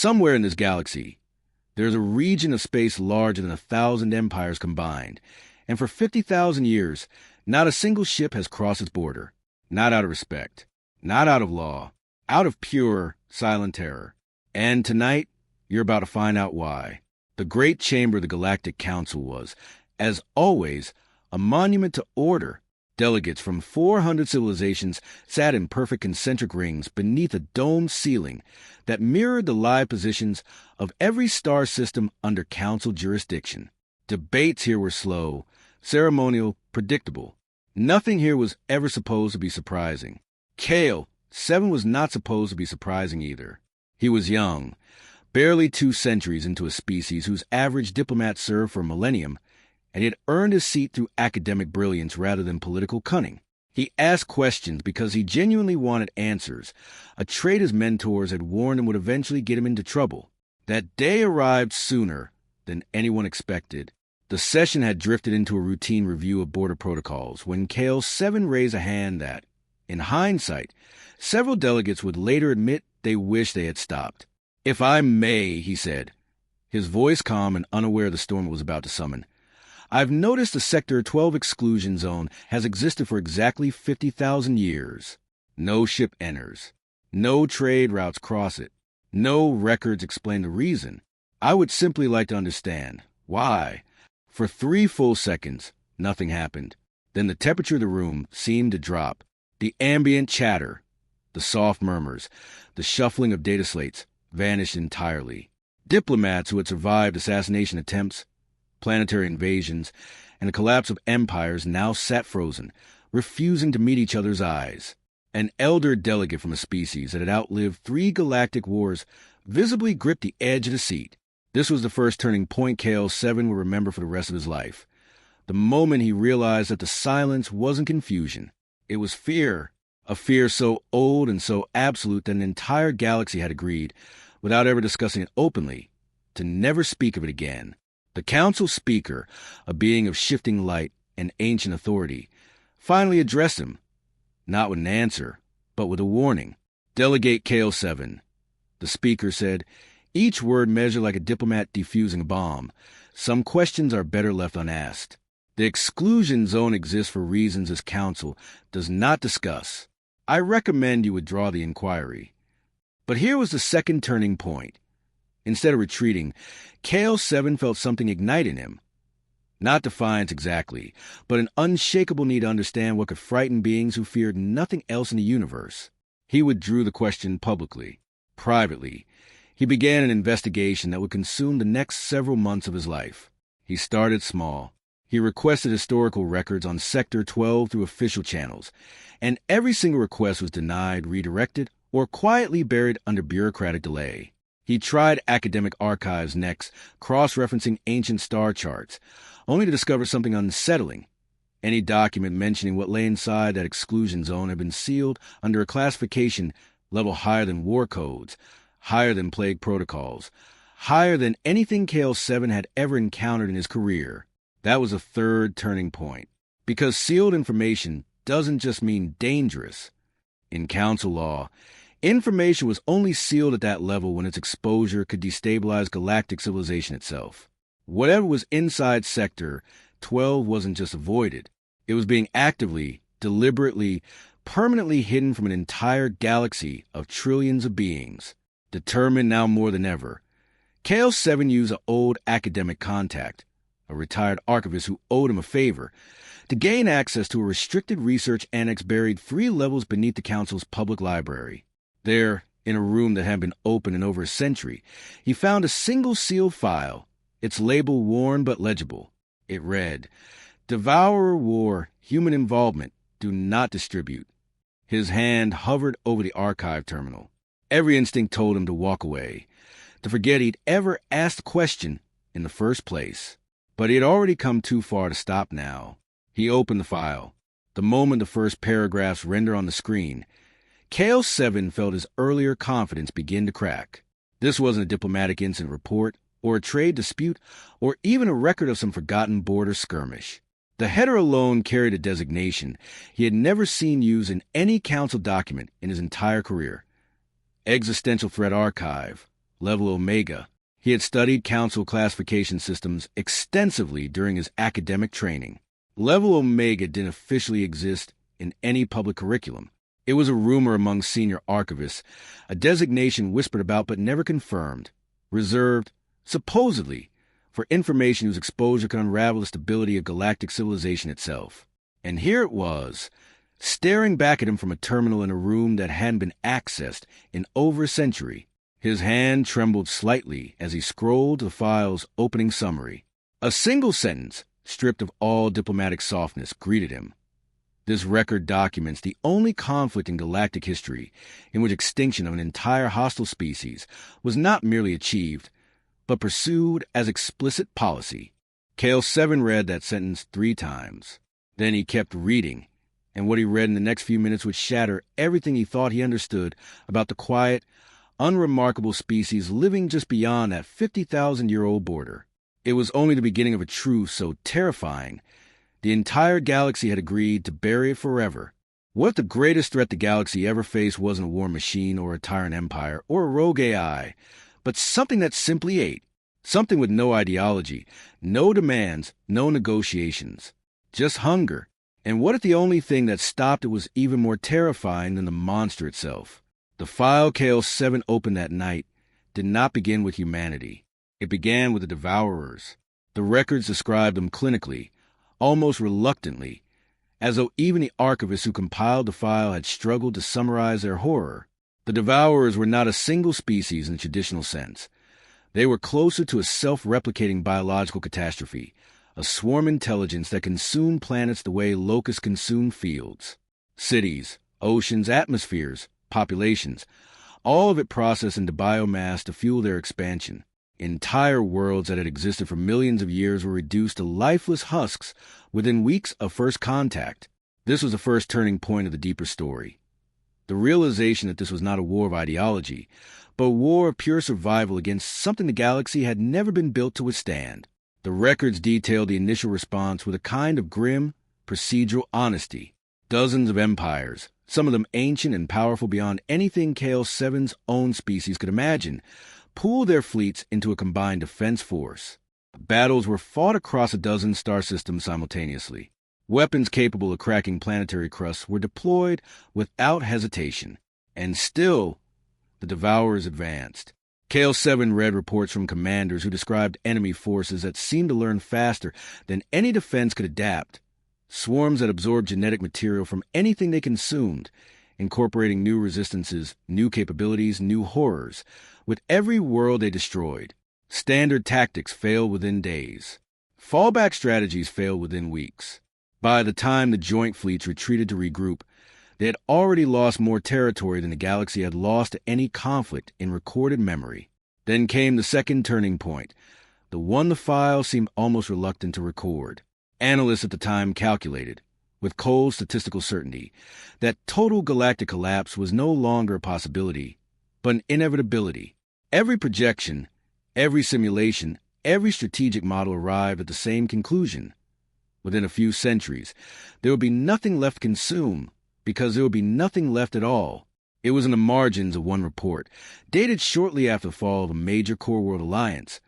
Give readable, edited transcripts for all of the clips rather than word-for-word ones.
Somewhere in this galaxy, there's a region of space larger than 1,000 empires combined, and for 50,000 years, not a single ship has crossed its border. Not out of respect, not out of law, out of pure, silent terror. And tonight, you're about to find out why. The great chamber of the Galactic Council was, as always, a monument to order. Delegates from 400 civilizations sat in perfect concentric rings beneath a domed ceiling that mirrored the live positions of every star system under council jurisdiction. Debates here were slow, ceremonial, predictable. Nothing here was ever supposed to be surprising. Kale, 7 was not supposed to be surprising either. He was young, barely 2 centuries into a species whose average diplomat served for a millennium, and he had earned his seat through academic brilliance rather than political cunning. He asked questions because he genuinely wanted answers, a trait his mentors had warned him would eventually get him into trouble. That day arrived sooner than anyone expected. The session had drifted into a routine review of border protocols when Kale 7 raised a hand that, in hindsight, several delegates would later admit they wished they had stopped. "If I may," he said, his voice calm and unaware of the storm it was about to summon, "I've noticed the Sector 12 exclusion zone has existed for exactly 50,000 years. No ship enters. No trade routes cross it. No records explain the reason. I would simply like to understand why." For 3 full seconds, nothing happened. Then the temperature of the room seemed to drop. The ambient chatter, the soft murmurs, the shuffling of data slates vanished entirely. Diplomats who had survived assassination attempts, planetary invasions, and the collapse of empires now sat frozen, refusing to meet each other's eyes. An elder delegate from a species that had outlived 3 galactic wars visibly gripped the edge of the seat. This was the first turning point Kale 7 would remember for the rest of his life. The moment he realized that the silence wasn't confusion. It was fear, a fear so old and so absolute that an entire galaxy had agreed, without ever discussing it openly, to never speak of it again. The council speaker, a being of shifting light and ancient authority, finally addressed him, not with an answer, but with a warning. "Delegate Kale 7, the speaker said, each word measured like a diplomat defusing a bomb. "Some questions are better left unasked. The exclusion zone exists for reasons this council does not discuss. I recommend you withdraw the inquiry." But here was the second turning point. Instead of retreating, Kale 7 felt something ignite in him. Not defiance exactly, but an unshakable need to understand what could frighten beings who feared nothing else in the universe. He withdrew the question publicly, privately. He began an investigation that would consume the next several months of his life. He started small. He requested historical records on Sector 12 through official channels, and every single request was denied, redirected, or quietly buried under bureaucratic delay. He tried academic archives next, cross-referencing ancient star charts, only to discover something unsettling. Any document mentioning what lay inside that exclusion zone had been sealed under a classification level higher than war codes, higher than plague protocols, higher than anything Kale 7 had ever encountered in his career. That was a third turning point. Because sealed information doesn't just mean dangerous. In council law, information was only sealed at that level when its exposure could destabilize galactic civilization itself. Whatever was inside Sector 12 wasn't just avoided. It was being actively, deliberately, permanently hidden from an entire galaxy of trillions of beings. Determined now more than ever, Kale 7 used an old academic contact, a retired archivist who owed him a favor, to gain access to a restricted research annex buried 3 levels beneath the council's public library. There, in a room that had been open in over a century, he found a single sealed file, its label worn but legible. It read, "Devourer War, Human Involvement, Do Not Distribute." His hand hovered over the archive terminal. Every instinct told him to walk away, to forget he'd ever asked the question in the first place. But he had already come too far to stop now. He opened the file. The moment the first paragraphs rendered on the screen, Kale 7 felt his earlier confidence begin to crack. This wasn't a diplomatic incident report, or a trade dispute, or even a record of some forgotten border skirmish. The header alone carried a designation he had never seen used in any council document in his entire career. Existential Threat Archive, level Omega. He had studied Council classification systems extensively during his academic training. Level Omega didn't officially exist in any public curriculum. It was a rumor among senior archivists, a designation whispered about but never confirmed, reserved, supposedly, for information whose exposure could unravel the stability of galactic civilization itself. And here it was, staring back at him from a terminal in a room that hadn't been accessed in over a century. His hand trembled slightly as he scrolled the file's opening summary. A single sentence, stripped of all diplomatic softness, greeted him. This record documents the only conflict in galactic history in which extinction of an entire hostile species was not merely achieved, but pursued as explicit policy. Kale 7 read that sentence 3 times. Then he kept reading, and what he read in the next few minutes would shatter everything he thought he understood about the quiet, unremarkable species living just beyond that 50,000-year-old border. It was only the beginning of a truth so terrifying the entire galaxy had agreed to bury it forever. What if the greatest threat the galaxy ever faced wasn't a war machine or a tyrant empire or a rogue AI, but something that simply ate, something with no ideology, no demands, no negotiations, just hunger? And what if the only thing that stopped it was even more terrifying than the monster itself? The file Kale 7 opened that night did not begin with humanity. It began with the Devourers. The records described them clinically, almost reluctantly, as though even the archivists who compiled the file had struggled to summarize their horror. The Devourers were not a single species in the traditional sense. They were closer to a self-replicating biological catastrophe, a swarm intelligence that consumed planets the way locusts consume fields. Cities, oceans, atmospheres, populations, all of it processed into biomass to fuel their expansion. Entire worlds that had existed for millions of years were reduced to lifeless husks within weeks of first contact. This was the first turning point of the deeper story. The realization that this was not a war of ideology, but a war of pure survival against something the galaxy had never been built to withstand. The records detailed the initial response with a kind of grim, procedural honesty. Dozens of empires, some of them ancient and powerful beyond anything Kale 7's own species could imagine, pooled their fleets into a combined defense force. Battles were fought across a dozen star systems simultaneously. Weapons capable of cracking planetary crusts were deployed without hesitation. And still, the Devourers advanced. Kale 7 read reports from commanders who described enemy forces that seemed to learn faster than any defense could adapt. Swarms that absorbed genetic material from anything they consumed, incorporating new resistances, new capabilities, new horrors, with every world they destroyed. Standard tactics failed within days. Fallback strategies failed within weeks. By the time the joint fleets retreated to regroup, they had already lost more territory than the galaxy had lost to any conflict in recorded memory. Then came the second turning point, the one the file seemed almost reluctant to record. Analysts at the time calculated, with cold statistical certainty, that total galactic collapse was no longer a possibility, but an inevitability. Every projection, every simulation, every strategic model arrived at the same conclusion. Within a few centuries, there would be nothing left to consume, because there would be nothing left at all. It was in the margins of one report, dated shortly after the fall of a major core world alliance,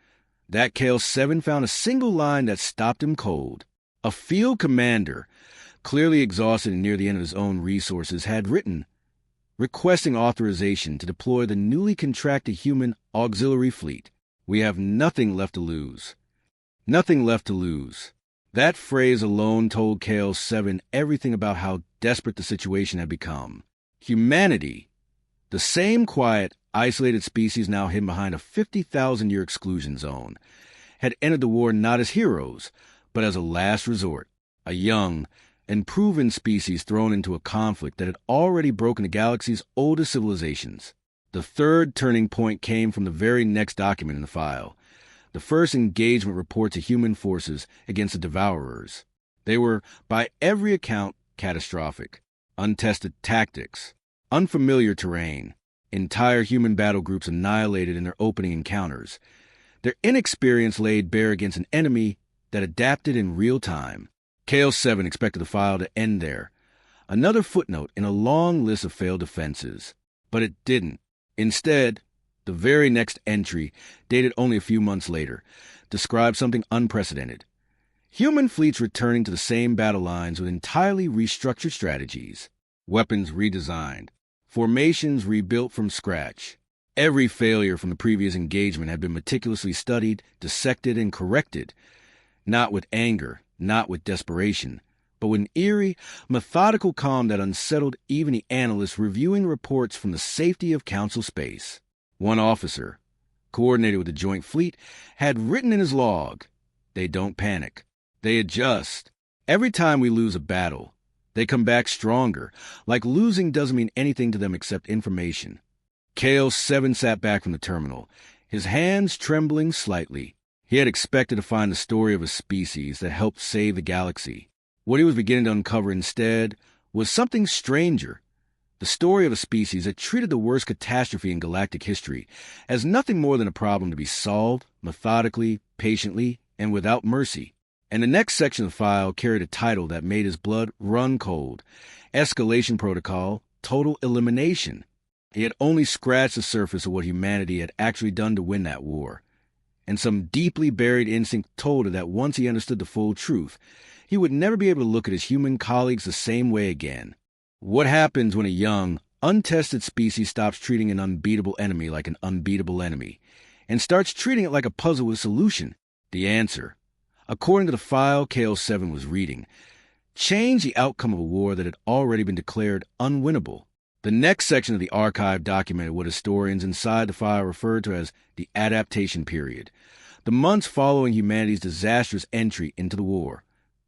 that Kale 7 found a single line that stopped him cold. A field commander, clearly exhausted and near the end of his own resources, had written, requesting authorization to deploy the newly contracted human auxiliary fleet. We have nothing left to lose. Nothing left to lose. That phrase alone told Kale 7 everything about how desperate the situation had become. Humanity, the same quiet, isolated species now hidden behind a 50,000-year exclusion zone, had entered the war not as heroes, but as a last resort, a young and proven species thrown into a conflict that had already broken the galaxy's oldest civilizations. The third turning point came from the very next document in the file, the first engagement report to human forces against the Devourers. They were, by every account, catastrophic. Untested tactics, unfamiliar terrain, entire human battle groups annihilated in their opening encounters. Their inexperience laid bare against an enemy that adapted in real time. Kale 7 expected the file to end there, another footnote in a long list of failed defenses. But it didn't. Instead, The very next entry, dated only a few months later, described something unprecedented. Human fleets returning to the same battle lines with entirely restructured strategies, weapons redesigned, formations rebuilt from scratch. Every failure from the previous engagement had been meticulously studied, dissected, and corrected, not with anger, not with desperation, but with an eerie, methodical calm that unsettled even the analysts reviewing reports from the safety of Council space. One officer, coordinated with the Joint Fleet, had written in his log, "They don't panic. They adjust. Every time we lose a battle, they come back stronger, like losing doesn't mean anything to them except information." KL-7 sat back from the terminal, his hands trembling slightly. He had expected to find the story of a species that helped save the galaxy. What he was beginning to uncover instead was something stranger. The story of a species that treated the worst catastrophe in galactic history as nothing more than a problem to be solved methodically, patiently, and without mercy. And the next section of the file carried a title that made his blood run cold: Escalation Protocol, Total Elimination. He had only scratched the surface of what humanity had actually done to win that war. And some deeply buried instinct told him that once he understood the full truth, he would never be able to look at his human colleagues the same way again. What happens when a young, untested species stops treating an unbeatable enemy like an unbeatable enemy, and starts treating it like a puzzle with a solution? The answer, according to the file KL-7 was reading, changed the outcome of a war that had already been declared unwinnable. The next section of the archive documented what historians inside the file referred to as the adaptation period, the months following humanity's disastrous entry into the war,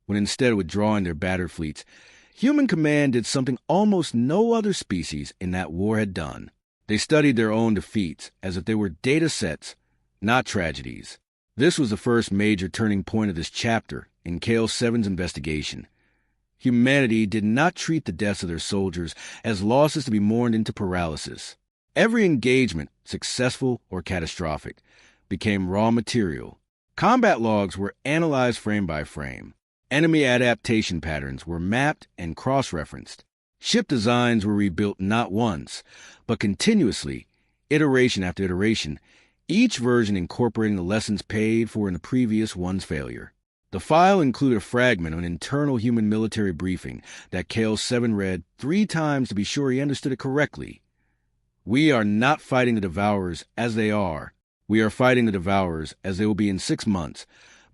when instead of withdrawing their battered fleets, human command did something almost no other species in that war had done. They studied their own defeats as if they were data sets, not tragedies. This was the first major turning point of this chapter in KL-7's investigation. Humanity did not treat the deaths of their soldiers as losses to be mourned into paralysis. Every engagement, successful or catastrophic, became raw material. Combat logs were analyzed frame by frame. Enemy adaptation patterns were mapped and cross-referenced. Ship designs were rebuilt not once, but continuously, iteration after iteration, each version incorporating the lessons paid for in the previous one's failure. The file included a fragment of an internal human military briefing that KL-7 read 3 times to be sure he understood it correctly. "We are not fighting the Devourers as they are. We are fighting the Devourers as they will be in 6 months,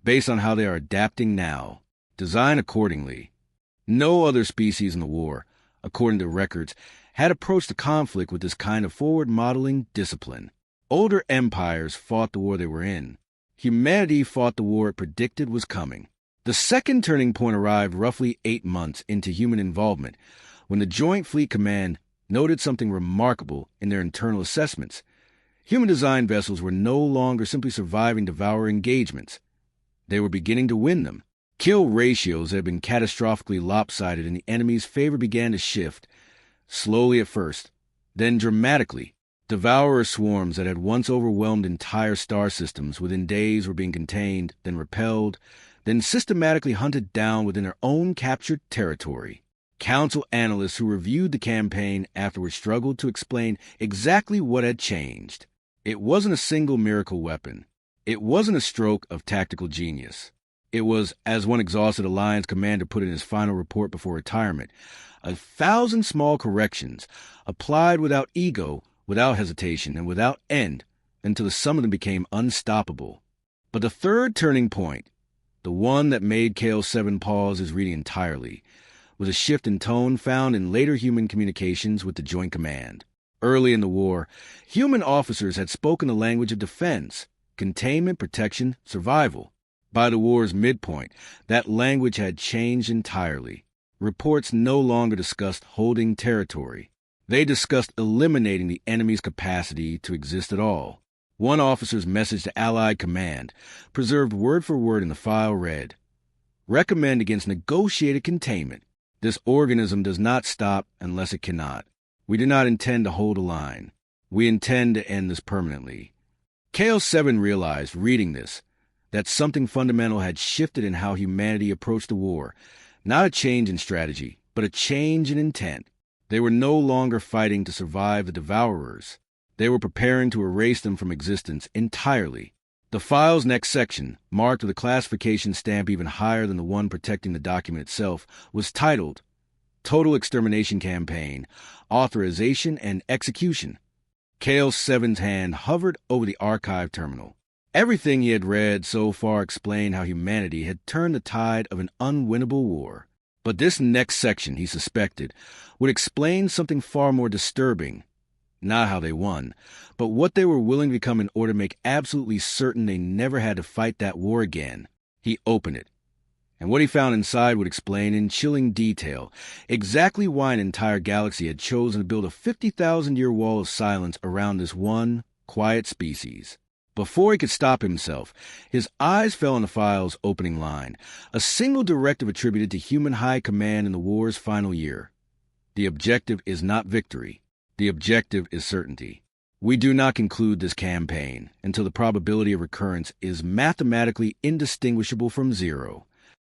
based on how they are adapting now. Design accordingly." No other species in the war, according to records, had approached the conflict with this kind of forward-modeling discipline. Older empires fought the war they were in. Humanity fought the war it predicted was coming. The second turning point arrived roughly 8 months into human involvement, when the Joint Fleet Command noted something remarkable in their internal assessments. Human-designed vessels were no longer simply surviving Devourer engagements. They were beginning to win them. Kill ratios that had been catastrophically lopsided in the enemy's favor began to shift, slowly at first, then dramatically. Devourer swarms that had once overwhelmed entire star systems within days were being contained, then repelled, then systematically hunted down within their own captured territory. Council analysts who reviewed the campaign afterward struggled to explain exactly what had changed. It wasn't a single miracle weapon. It wasn't a stroke of tactical genius. It was, as one exhausted Alliance commander put in his final report before retirement, 1,000 small corrections applied without ego, without hesitation, and without end, until the sum of them became unstoppable. But the third turning point, the one that made KL-7 pause his reading entirely, was a shift in tone found in later human communications with the Joint Command. Early in the war, human officers had spoken the language of defense, containment, protection, survival. By the war's midpoint, that language had changed entirely. Reports no longer discussed holding territory. They discussed eliminating the enemy's capacity to exist at all. One officer's message to Allied command, preserved word for word in the file, read, "Recommend against negotiated containment. This organism does not stop unless it cannot. We do not intend to hold a line. We intend to end this permanently." KL-7 realized, reading this, that something fundamental had shifted in how humanity approached the war. Not a change in strategy, but a change in intent. They were no longer fighting to survive the Devourers. They were preparing to erase them from existence entirely. The file's next section, marked with a classification stamp even higher than the one protecting the document itself, was titled Total Extermination Campaign, Authorization and Execution. KL-7's hand hovered over the archive terminal. Everything he had read so far explained how humanity had turned the tide of an unwinnable war. But this next section, he suspected, would explain something far more disturbing. Not how they won, but what they were willing to become in order to make absolutely certain they never had to fight that war again. He opened it, and what he found inside would explain in chilling detail exactly why an entire galaxy had chosen to build a 50,000-year wall of silence around this one quiet species. Before he could stop himself, his eyes fell on the file's opening line, a single directive attributed to human high command in the war's final year. The objective is not victory. The objective is certainty. We do not conclude this campaign until the probability of recurrence is mathematically indistinguishable from zero.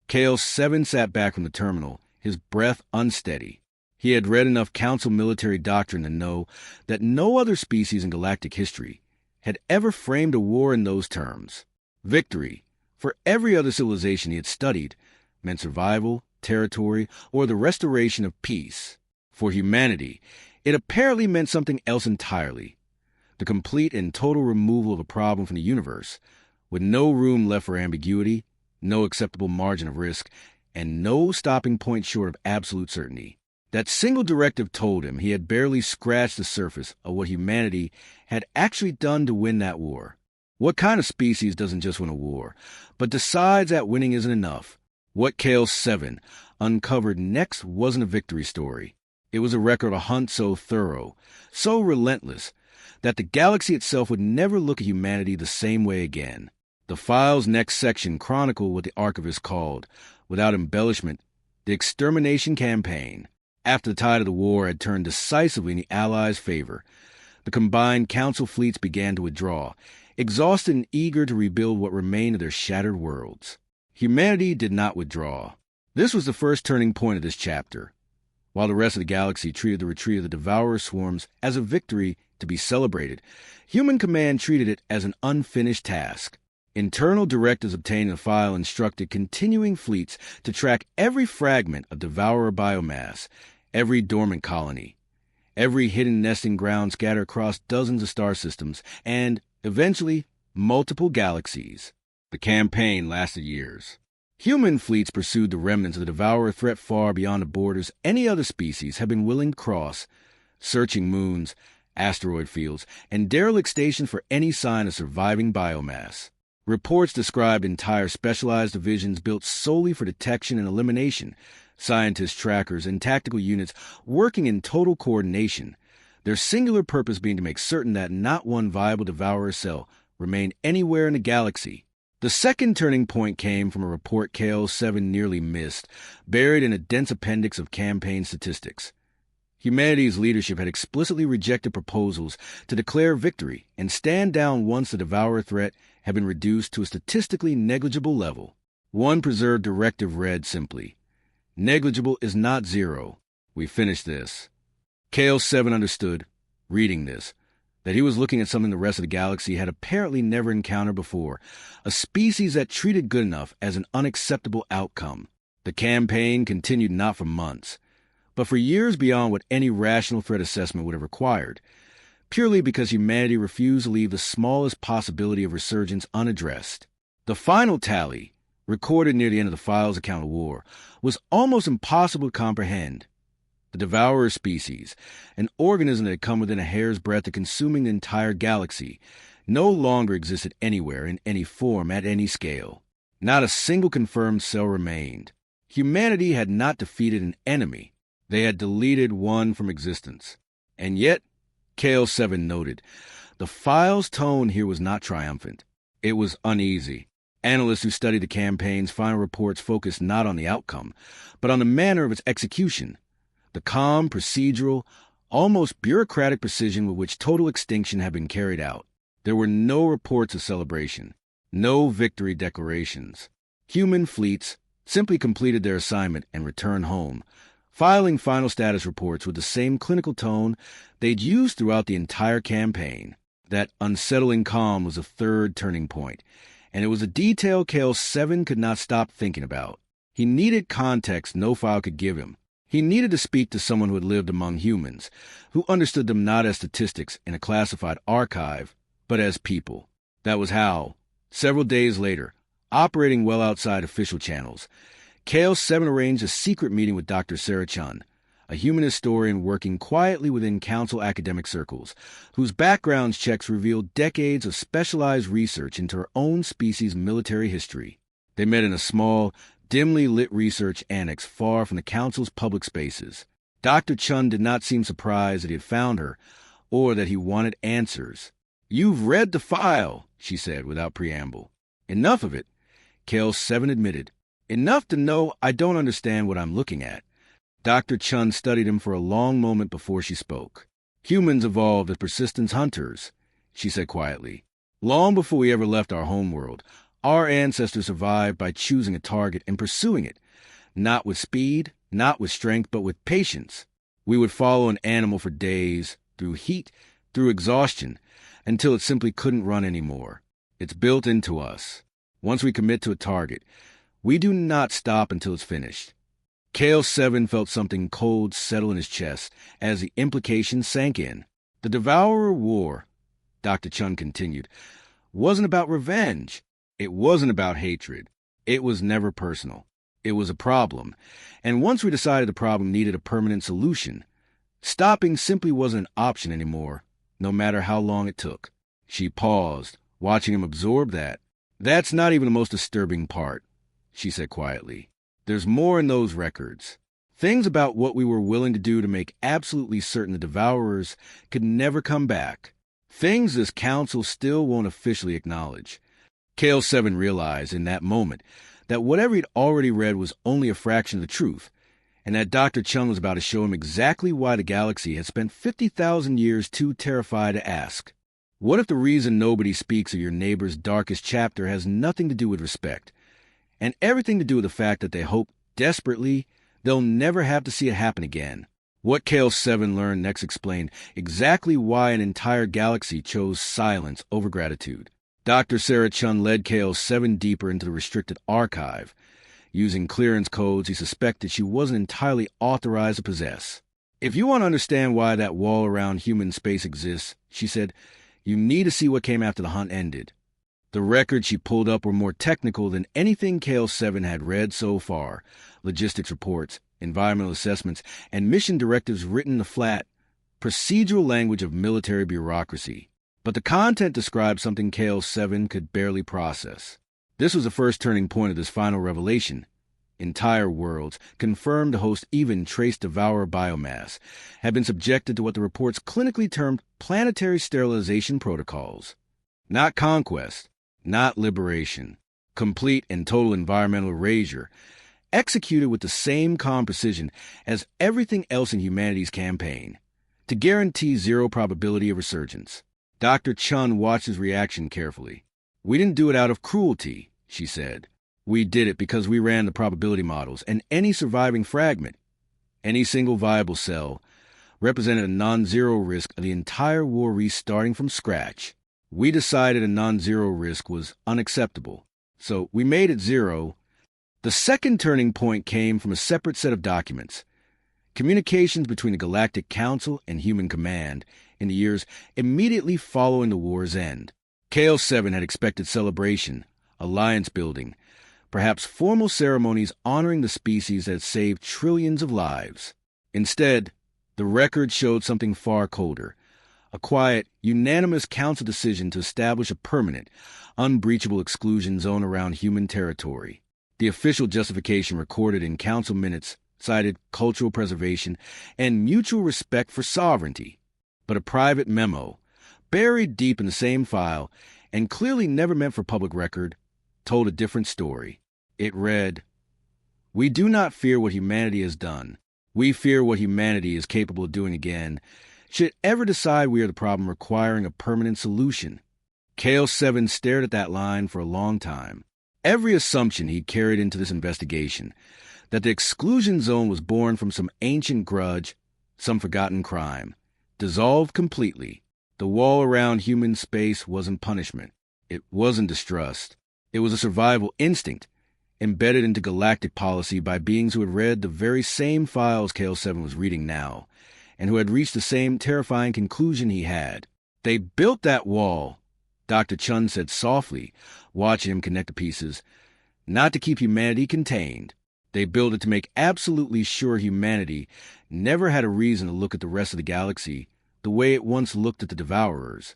KL-7 sat back from the terminal, his breath unsteady. He had read enough Council military doctrine to know that no other species in galactic history had ever framed a war in those terms. Victory, for every other civilization he had studied, meant survival, territory, or the restoration of peace. For humanity, it apparently meant something else entirely: the complete and total removal of a problem from the universe, with no room left for ambiguity, no acceptable margin of risk, and no stopping point short of absolute certainty. That single directive told him he had barely scratched the surface of what humanity had actually done to win that war. What kind of species doesn't just win a war, but decides that winning isn't enough? What KL-7 uncovered next wasn't a victory story. It was a record of a hunt so thorough, so relentless, that the galaxy itself would never look at humanity the same way again. The file's next section chronicled what the archivist called, without embellishment, the extermination campaign. After the tide of the war had turned decisively in the Allies' favor, the combined Council fleets began to withdraw, exhausted and eager to rebuild what remained of their shattered worlds. Humanity did not withdraw. This was the first turning point of this chapter. While the rest of the galaxy treated the retreat of the Devourer swarms as a victory to be celebrated, Human Command treated it as an unfinished task. Internal directives obtained in the file instructed continuing fleets to track every fragment of Devourer biomass, every dormant colony, every hidden nesting ground scattered across dozens of star systems, and, eventually, multiple galaxies. The campaign lasted years. Human fleets pursued the remnants of the Devourer threat far beyond the borders any other species had been willing to cross, searching moons, asteroid fields, and derelict stations for any sign of surviving biomass. Reports described entire specialized divisions built solely for detection and elimination, scientist trackers and tactical units working in total coordination, their singular purpose being to make certain that not one viable Devourer cell remained anywhere in the galaxy. The second turning point came from a report KL-7 nearly missed, buried in a dense appendix of campaign statistics. Humanity's leadership had explicitly rejected proposals to declare victory and stand down once the Devourer threat had been reduced to a statistically negligible level. One preserved directive read simply, "Negligible is not zero. We finished this." KL-7 understood, reading this, that he was looking at something the rest of the galaxy had apparently never encountered before, a species that treated good enough as an unacceptable outcome. The campaign continued not for months, but for years beyond what any rational threat assessment would have required, purely because humanity refused to leave the smallest possibility of resurgence unaddressed. The final tally, recorded near the end of the file's account of war, was almost impossible to comprehend. The Devourer species, an organism that had come within a hair's breadth of consuming the entire galaxy, no longer existed anywhere in any form at any scale. Not a single confirmed cell remained. Humanity had not defeated an enemy. They had deleted one from existence. And yet, KL-7 noted, the file's tone here was not triumphant. It was uneasy. Analysts who studied the campaign's final reports focused not on the outcome, but on the manner of its execution. The calm, procedural, almost bureaucratic precision with which total extinction had been carried out. There were no reports of celebration, no victory declarations. Human fleets simply completed their assignment and returned home, filing final status reports with the same clinical tone they'd used throughout the entire campaign. That unsettling calm was a third turning point, and it was a detail KL-7 could not stop thinking about. He needed context no file could give him. He needed to speak to someone who had lived among humans, who understood them not as statistics in a classified archive, but as people. That was how, several days later, operating well outside official channels, KL-7 arranged a secret meeting with Dr. Sarah Chun, a human historian working quietly within council academic circles, whose background checks revealed decades of specialized research into her own species' military history. They met in a small, dimly lit research annex far from the council's public spaces. Dr. Chun did not seem surprised that he had found her, or that he wanted answers. "You've read the file," she said without preamble. "Enough of it," KL-7 admitted. "Enough to know I don't understand what I'm looking at." Dr. Chun studied him for a long moment before she spoke. "Humans evolved as persistence hunters," she said quietly. "Long before we ever left our homeworld, our ancestors survived by choosing a target and pursuing it, not with speed, not with strength, but with patience. We would follow an animal for days, through heat, through exhaustion, until it simply couldn't run anymore. It's built into us. Once we commit to a target, we do not stop until it's finished." KL-7 felt something cold settle in his chest as the implications sank in. The Devourer War, Dr. Chun continued, wasn't about revenge. It wasn't about hatred. It was never personal. It was a problem. And once we decided the problem needed a permanent solution, stopping simply wasn't an option anymore, no matter how long it took. She paused, watching him absorb that. "That's not even the most disturbing part," she said quietly. "There's more in those records. Things about what we were willing to do to make absolutely certain the Devourers could never come back. Things this council still won't officially acknowledge." KL-7 realized in that moment that whatever he'd already read was only a fraction of the truth, and that Dr. Chun was about to show him exactly why the galaxy had spent 50,000 years too terrified to ask. What if the reason nobody speaks of your neighbor's darkest chapter has nothing to do with respect, and everything to do with the fact that they hope desperately they'll never have to see it happen again? What KL-7 learned next explained exactly why an entire galaxy chose silence over gratitude. Dr. Sarah Chun led KL-7 deeper into the restricted archive, using clearance codes he suspected she wasn't entirely authorized to possess. "If you want to understand why that wall around human space exists," she said, "you need to see what came after the hunt ended." The records she pulled up were more technical than anything KL-7 had read so far. Logistics reports, environmental assessments, and mission directives written in the flat, procedural language of military bureaucracy. But the content described something KL-7 could barely process. This was the first turning point of this final revelation. Entire worlds, confirmed to host even trace devourer biomass, had been subjected to what the reports clinically termed planetary sterilization protocols. Not conquest, not liberation. Complete and total environmental erasure, executed with the same calm precision as everything else in humanity's campaign, to guarantee zero probability of resurgence. Dr. Chun watched his reaction carefully. "We didn't do it out of cruelty," she said. "We did it because we ran the probability models, and any surviving fragment, any single viable cell, represented a non-zero risk of the entire war restarting from scratch. We decided a non-zero risk was unacceptable, so we made it zero." The second turning point came from a separate set of documents, communications between the Galactic Council and Human Command in the years immediately following the war's end. KL-7 had expected celebration, alliance building, perhaps formal ceremonies honoring the species that had saved trillions of lives. Instead, the record showed something far colder, a quiet, unanimous council decision to establish a permanent, unbreachable exclusion zone around human territory. The official justification recorded in council minutes cited cultural preservation and mutual respect for sovereignty. But a private memo, buried deep in the same file and clearly never meant for public record, told a different story. It read, "We do not fear what humanity has done. We fear what humanity is capable of doing again, should it ever decide we are the problem requiring a permanent solution." KL-7 stared at that line for a long time. Every assumption he'd carried into this investigation, that the exclusion zone was born from some ancient grudge, some forgotten crime. Dissolved completely. The wall around human space wasn't punishment. It wasn't distrust. It was a survival instinct, embedded into galactic policy by beings who had read the very same files KL7 was reading now, and who had reached the same terrifying conclusion he had. They built that wall, Dr. Chun said softly, watching him connect the pieces, not to keep humanity contained. They built it to make absolutely sure humanity never had a reason to look at the rest of the galaxy the way it once looked at the Devourers.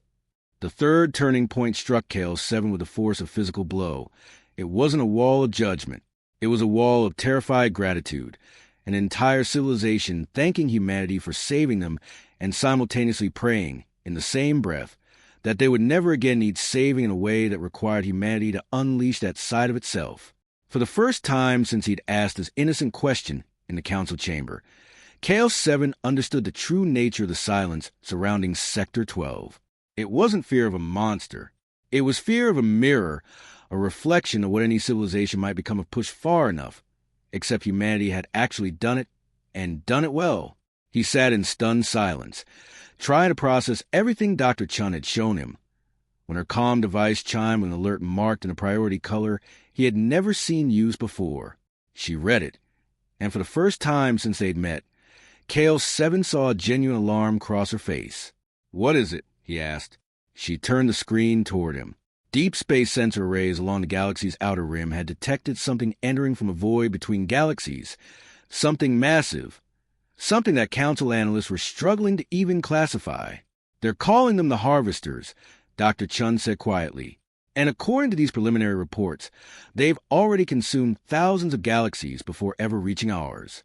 The third turning point struck KL7 with the force of physical blow. It wasn't a wall of judgment. It was a wall of terrified gratitude, an entire civilization thanking humanity for saving them and simultaneously praying, in the same breath, that they would never again need saving in a way that required humanity to unleash that side of itself. For the first time since he'd asked this innocent question in the council chamber, KL7 understood the true nature of the silence surrounding Sector 12. It wasn't fear of a monster. It was fear of a mirror, a reflection of what any civilization might become if pushed far enough, except humanity had actually done it, and done it well. He sat in stunned silence, trying to process everything Dr. Chun had shown him. When her comm device chimed with an alert marked in a priority color he had never seen used before, she read it, and for the first time since they'd met, KL7 saw a genuine alarm cross her face. "What is it?" he asked. She turned the screen toward him. Deep space sensor arrays along the galaxy's outer rim had detected something entering from a void between galaxies, something massive, something that council analysts were struggling to even classify. "They're calling them the Harvesters," Dr. Chun said quietly. "And according to these preliminary reports, they've already consumed thousands of galaxies before ever reaching ours."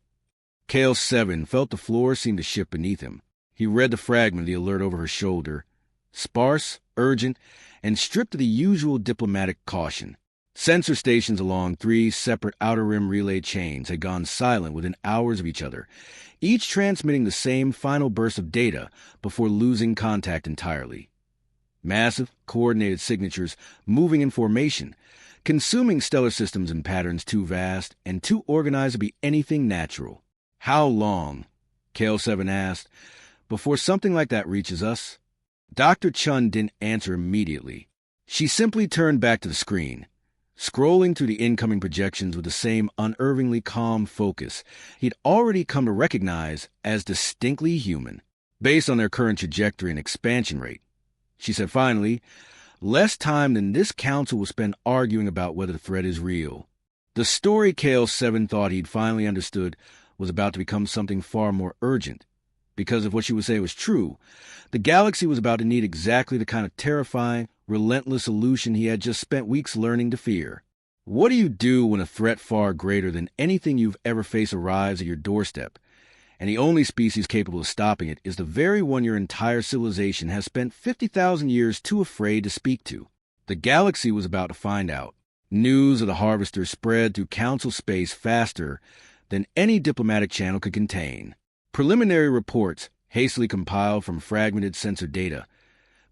KL7 felt the floor seem to shift beneath him. He read the fragment of the alert over her shoulder. Sparse, urgent, and stripped of the usual diplomatic caution. Sensor stations along 3 separate outer rim relay chains had gone silent within hours of each other, each transmitting the same final burst of data before losing contact entirely. Massive, coordinated signatures moving in formation, consuming stellar systems in patterns too vast and too organized to be anything natural. "How long," KL7 asked, "before something like that reaches us?" Dr. Chun didn't answer immediately. She simply turned back to the screen, scrolling through the incoming projections with the same unervingly calm focus he'd already come to recognize as distinctly human, based on their current trajectory and expansion rate. She said finally, "Less time than this council will spend arguing about whether the threat is real." The story KL7 thought he'd finally understood was about to become something far more urgent. Because if what she would say was true, the galaxy was about to need exactly the kind of terrifying, relentless solution he had just spent weeks learning to fear. What do you do when a threat far greater than anything you've ever faced arrives at your doorstep, and the only species capable of stopping it is the very one your entire civilization has spent 50,000 years too afraid to speak to? The galaxy was about to find out. News of the Harvesters spread through council space faster than any diplomatic channel could contain. Preliminary reports, hastily compiled from fragmented sensor data,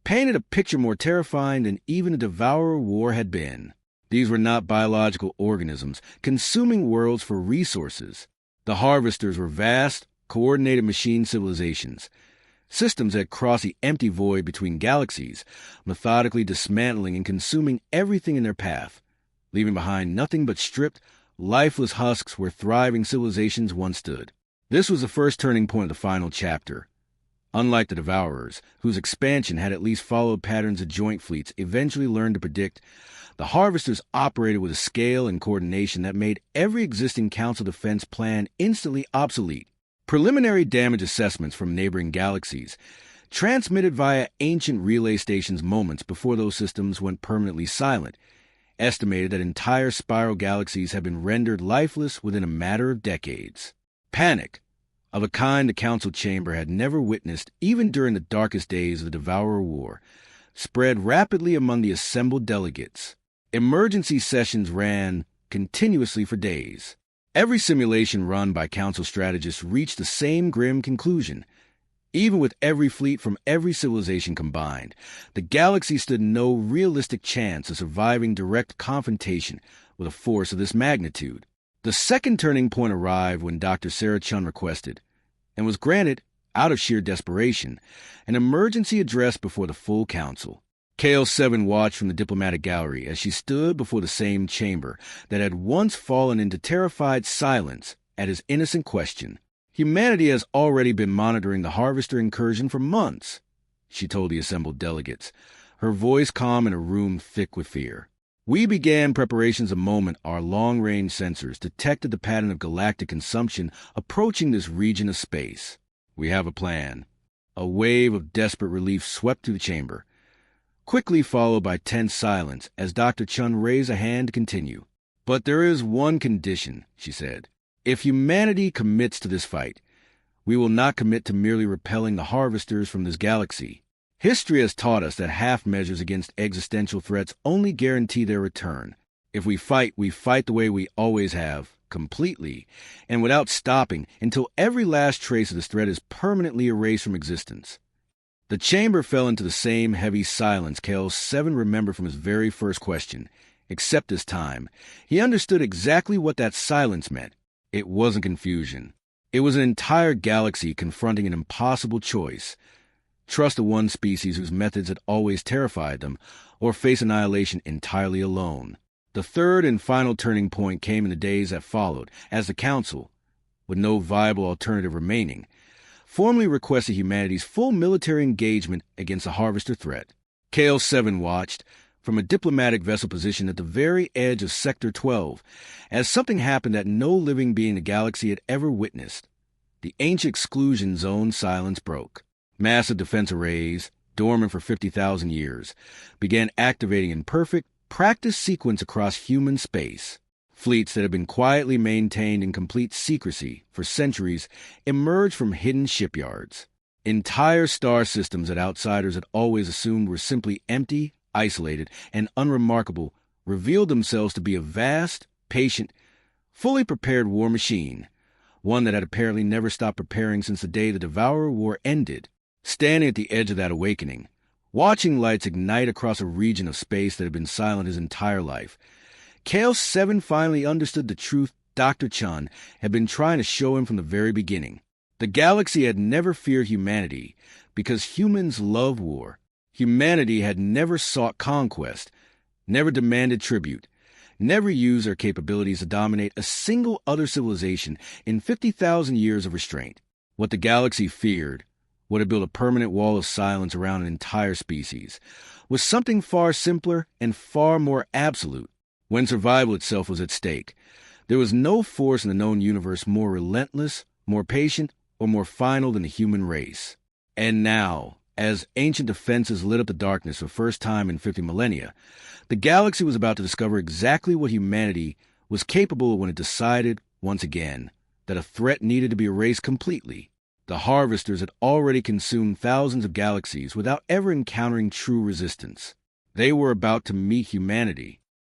painted a picture more terrifying than even the Devourer War had been. These were not biological organisms consuming worlds for resources. The Harvesters were vast, coordinated machine civilizations, systems that crossed the empty void between galaxies, methodically dismantling and consuming everything in their path, leaving behind nothing but stripped, lifeless husks where thriving civilizations once stood. This was the first turning point of the final chapter. Unlike the Devourers, whose expansion had at least followed patterns of joint fleets eventually learned to predict, the Harvesters operated with a scale and coordination that made every existing council defense plan instantly obsolete. Preliminary damage assessments from neighboring galaxies, transmitted via ancient relay stations moments before those systems went permanently silent, estimated that entire spiral galaxies had been rendered lifeless within a matter of decades. Panic, of a kind the council chamber had never witnessed even during the darkest days of the Devourer War, spread rapidly among the assembled delegates. Emergency sessions ran continuously for days. Every simulation run by council strategists reached the same grim conclusion. Even with every fleet from every civilization combined, the galaxy stood no realistic chance of surviving direct confrontation with a force of this magnitude. The second turning point arrived when Dr. Sarah Chun requested, and was granted, out of sheer desperation, an emergency address before the full council. KL-7 watched from the diplomatic gallery as she stood before the same chamber that had once fallen into terrified silence at his innocent question. Humanity has already been monitoring the Harvester incursion for months, she told the assembled delegates, her voice calm in a room thick with fear. We began preparations the moment our long-range sensors detected the pattern of galactic consumption approaching this region of space. We have a plan. A wave of desperate relief swept through the chamber, quickly followed by tense silence as Dr. Chun raised a hand to continue. But there is one condition, she said. If humanity commits to this fight, we will not commit to merely repelling the harvesters from this galaxy. History has taught us that half measures against existential threats only guarantee their return. If we fight the way we always have, completely, and without stopping until every last trace of this threat is permanently erased from existence. The chamber fell into the same heavy silence KL-7 remembered from his very first question, except this time. He understood exactly what that silence meant. It wasn't confusion. It was an entire galaxy confronting an impossible choice. Trust the one species whose methods had always terrified them, or face annihilation entirely alone. The third and final turning point came in the days that followed, as the Council, with no viable alternative remaining, formally requested humanity's full military engagement against the Harvester threat. KL-7 watched, from a diplomatic vessel position at the very edge of Sector 12, as something happened that no living being in the galaxy had ever witnessed. The ancient exclusion zone silence broke. Massive defense arrays, dormant for 50,000 years, began activating in perfect, practice sequence across human space. Fleets that had been quietly maintained in complete secrecy for centuries emerged from hidden shipyards. Entire star systems that outsiders had always assumed were simply empty, isolated, and unremarkable revealed themselves to be a vast, patient, fully prepared war machine, one that had apparently never stopped preparing since the day the Devourer War ended. Standing at the edge of that awakening, watching lights ignite across a region of space that had been silent his entire life, KL-7 finally understood the truth Dr. Chun had been trying to show him from the very beginning. The galaxy had never feared humanity because humans love war. Humanity had never sought conquest, never demanded tribute, never used their capabilities to dominate a single other civilization in 50,000 years of restraint. What the galaxy feared, what had built a permanent wall of silence around an entire species, was something far simpler and far more absolute. When survival itself was at stake, there was no force in the known universe more relentless, more patient, or more final than the human race. And now, as ancient defenses lit up the darkness for the first time in 50 millennia, the galaxy was about to discover exactly what humanity was capable of when it decided, once again, that a threat needed to be erased completely. The Harvesters had already consumed thousands of galaxies without ever encountering true resistance. They were about to meet humanity,